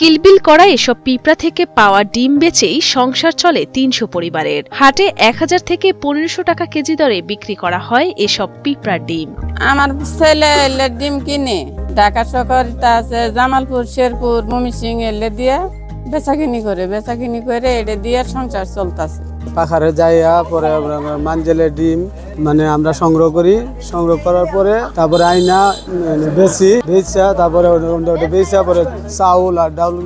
কিলবিল করা এসব পিঁপড়া থেকে পাওয়া ডিম বেচেই সংসার চলে ৩০০ পরিবারের। হাটে ১০০০ থেকে ১৫০০ টাকা কেজি দরে বিক্রি করা হয় এসব পিঁপড়ার ডিম। আমার ছেলে ডিম কিনে ঢাকা শহর জামালপুর, শেরপুর, ময়মনসিংহ এলে দিয়ে বেচাকিনি করে এটা দিয়ে সংসার চলতেছে। পাখারে যাইয়া পরে মাঞ্জেলের ডিম আমরা সংগ্রহ করার পরে তারপরে আইনা বেচা তারপরে বেচা পরে চাউল আর ডাউল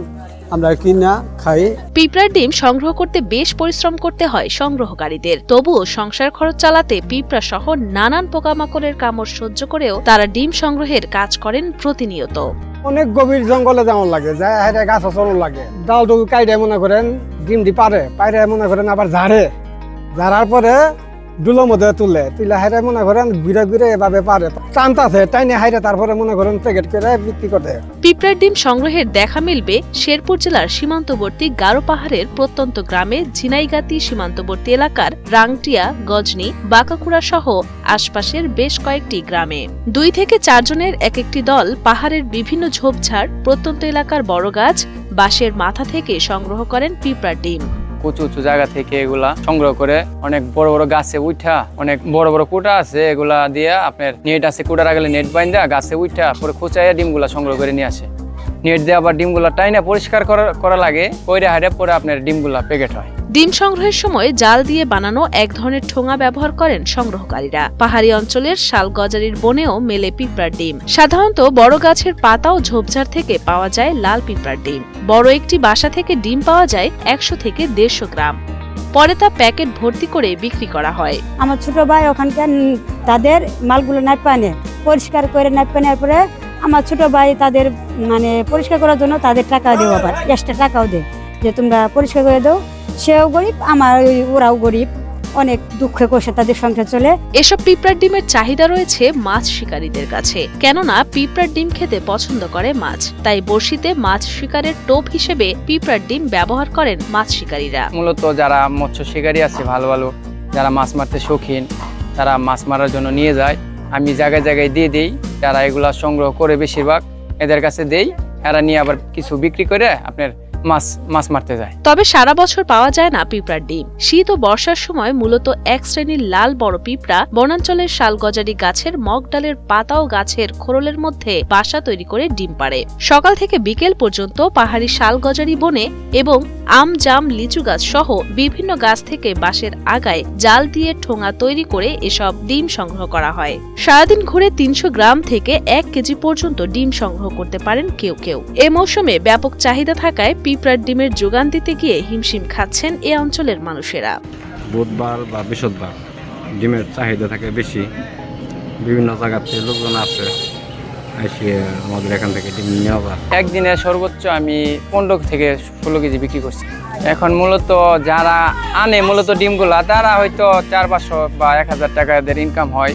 আমরা কিনা খাই। পিঁপড়ার ডিম সংগ্রহ করতে বেশ পরিশ্রম করতে হয় সংগ্রহকারীদের। তবুও সংসার খরচ চালাতে পিঁপড়া সহ নানান পোকামাকড়ের কামড় সহ্য করেও তারা ডিম সংগ্রহের কাজ করেন প্রতিনিয়ত। অনেক গভীর জঙ্গলে যেমন লাগে, গাছ চলন লাগে, ডাল ডুল কাইডে মনে করেন ডিমটি পারে মনে করেন আবার ঝাড়ার পরে ডুলোর মধ্যে তুলে হাইরে মনে করেন ঘুরে এভাবে পারে টানতাছে টাইনে হাইরে তারপরে মনে করেন প্যাকেট করে বিক্রি করে। পিঁপড়ার ডিম সংগ্রহের দেখা মিলবে শেরপুর জেলার সীমান্তবর্তী গারো পাহাড়ের প্রত্যন্ত গ্রামে ঝিনাইগাতি সীমান্তবর্তী এলাকার রাংটিয়া, গজনি, বাঁকাকুড়া সহ আশপাশের বেশ কয়েকটি গ্রামে ২ থেকে ৪ জনের এক একটি দল পাহাড়ের বিভিন্ন ঝোপঝাড়, প্রত্যন্ত এলাকার বড় গাছ, বাঁশের মাথা থেকে সংগ্রহ করেন পিঁপড়ার ডিম। উঁচু উঁচু জায়গা থেকে এগুলা সংগ্রহ করে অনেক বড় বড় গাছে উঠা, অনেক বড় বড় কুটা আছে, এগুলা দিয়ে আপনার নেট আছে, কুটার আগলে নেট বাইন্দা গাছে উঠা পরে খোঁচাইয়া ডিমগুলা সংগ্রহ করে নিয়ে আসে। নেট দিয়ে আবার ডিমগুলা টাইনা পরিষ্কার করা লাগে, কইরা হাইরে পরে আপনার ডিমগুলা প্যাকেট হয়। ডিম সংগ্রহের সময় জাল দিয়ে বানানো এক ধরনের ঠোঙা ব্যবহার করেন সংগ্রহকারীরা। পাহাড়ি অঞ্চলের শাল গজারির বনেও মেলে পিঁপড়ার ডিম। সাধারণত বড় গাছের পাতা ও ঝোপঝাড় থেকে পাওয়া যায় লাল পিঁপড়ার ডিম। বড় একটি বাসা থেকে ডিম পাওয়া যায় ১০০ থেকে ১৫০ গ্রাম। পরে তা প্যাকেট ভর্তি করে বিক্রি করা হয়। আমার ছোট ভাই ওখানকার তাদের মালগুলো নাইপানে পরিষ্কার করে নাইপানের পরে আমার ছোট ভাই তাদের পরিষ্কার করার জন্য তাদের টাকা দেও, আবার এক্সট্রা টাকাও দেয় যে তোমরা পরিষ্কার করে দাও। সেও গরিব, ওরাও গরিব, অনেক দুঃখে কষ্টে তাদের সংসার চলে। এসব পিঁপড়ার ডিমের চাহিদা রয়েছে মাছ শিকারীদের কাছে, কেননা পিঁপড়ার ডিম খেতে পছন্দ করে মাছ। তাই বড়শিতে মাছ শিকারের টোপ হিসেবে পিঁপড়ার ডিম ব্যবহার করেন মাছ শিকারীরা। মূলত যারা মৎস্য শিকারী আছে, ভালো ভালো যারা মাছ মারতে শৌখিন, তারা মাছ মারার জন্য নিয়ে যায়। আমি জায়গায় জায়গায় দিয়ে দিই, যারা এগুলা সংগ্রহ করে বেশিরভাগ এদের কাছে দেই, এরা নিয়ে আবার কিছু বিক্রি করে আপনার মাছ মারতে যায়। তবে সারা বছর পাওয়া যায় না পিঁপড়ার ডিম। শীত ও বর্ষার সময় মূলত এক শ্রেণীর লাল বড় পিঁপড়া বনাঞ্চলের শালগজারি গাছের মগ ডালের পাতা ও গাছের খোরলের মধ্যে বাসা তৈরি করে ডিম পাড়ে। সকাল থেকে বিকেল পর্যন্ত পাহাড়ি শালগজারি বনে এবং আম, জাম, লিচু গাছ সহ বিভিন্ন গাছ থেকে বাঁশের আগায় জাল দিয়ে ঠোঙা তৈরি করে এসব ডিম সংগ্রহ করা হয়। সারাদিন ঘুরে ৩০০ গ্রাম থেকে ১ কেজি পর্যন্ত ডিম সংগ্রহ করতে পারেন কেউ কেউ। এ মৌসুমে ব্যাপক চাহিদা থাকায় পিঁপড়ার ডিমের যোগান দিতে গিয়ে হিমশিম খাচ্ছেন এ অঞ্চলের মানুষেরা। বুধবার বা বৃহস্পতিবার ডিমের চাহিদা থাকে বেশি, বিভিন্ন জায়গা থেকে লোকজন আসে, আমাদের এখান থেকে ডিম নেওয়া। একদিনে সর্বোচ্চ আমি ১৫ থেকে ১৬ কেজি বিক্রি করছি। এখন মূলত যারা আনে মূলত ডিমগুলা, তারা হয়তো ৪০০-৫০০ বা ১০০০ টাকা এদের ইনকাম হয়।